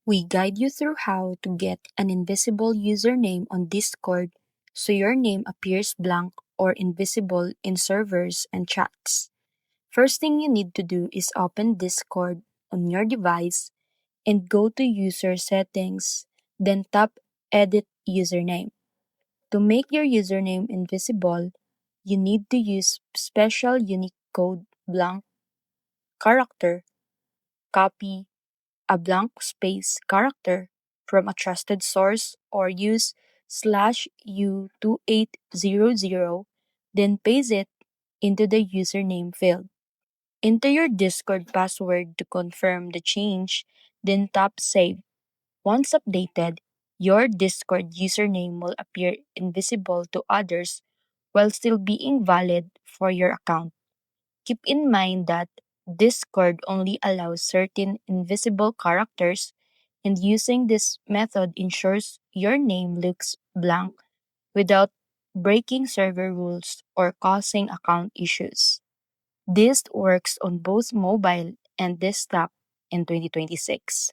We guide you through how to get an invisible username on Discord so your name appears blank or invisible in servers and chats. First thing you need to do is open Discord on your device and go to User Settings, then tap Edit Username. To make your username invisible, you need to use special Unicode blank character, copy a blank space character from a trusted source, or use /u2800, then paste it into the username field. Enter your Discord password to confirm the change, then tap Save. Once updated, your Discord username will appear invisible to others while still being valid for your account. Keep in mind that Discord only allows certain invisible characters, and using this method ensures your name looks blank without breaking server rules or causing account issues. This works on both mobile and desktop in 2026.